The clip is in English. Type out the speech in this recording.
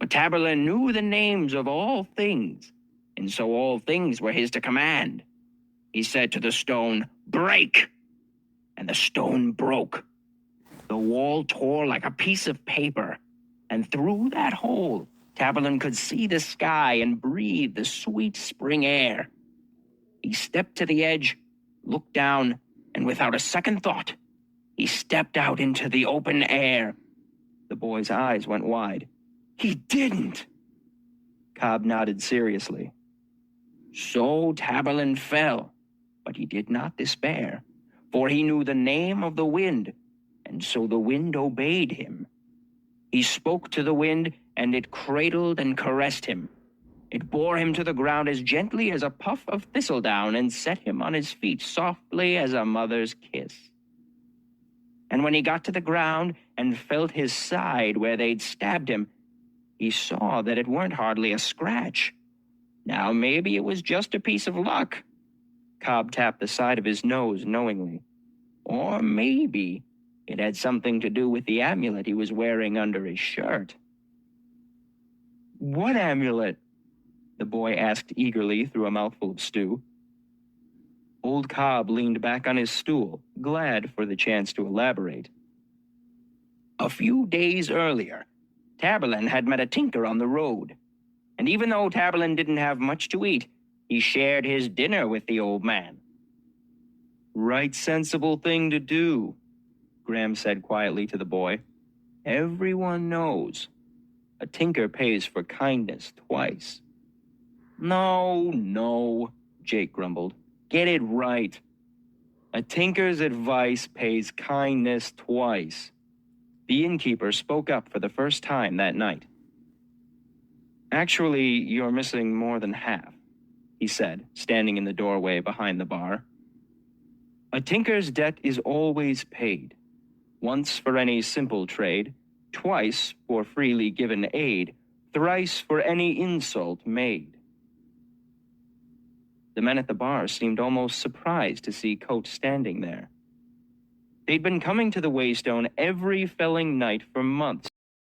But Taborlin knew the names of all things, and so all things were his to command. He said to the stone, "Break!" And the stone broke. The wall tore like a piece of paper, and through that hole, Taborlin could see the sky and breathe the sweet spring air. He stepped to the edge, looked down, and without a second thought, he stepped out into the open air. The boy's eyes went wide. He didn't! Cobb nodded seriously. So Taborlin fell, but he did not despair, for he knew the name of the wind, and so the wind obeyed him. He spoke to the wind, and it cradled and caressed him. It bore him to the ground as gently as a puff of thistledown and set him on his feet softly as a mother's kiss. And when he got to the ground and felt his side where they'd stabbed him, he saw that it weren't hardly a scratch. Now maybe it was just a piece of luck. Cobb tapped the side of his nose knowingly. Or maybe it had something to do with the amulet he was wearing under his shirt. What amulet? The boy asked eagerly through a mouthful of stew. Old Cobb leaned back on his stool, glad for the chance to elaborate. A few days earlier, Taborlin had met a tinker on the road, and even though Taborlin didn't have much to eat, he shared his dinner with the old man. Right sensible thing to do, Graham said quietly to the boy. Everyone knows. A tinker pays for kindness twice. No, Jake grumbled. Get it right. A tinker's advice pays kindness twice. The innkeeper spoke up for the first time that night. Actually, you're missing more than half, he said, standing in the doorway behind the bar. A tinker's debt is always paid. Once for any simple trade, twice for freely given aid, thrice for any insult made. The men at the bar seemed almost surprised to see Coate standing there. They'd been coming to the Waystone every felling night for months,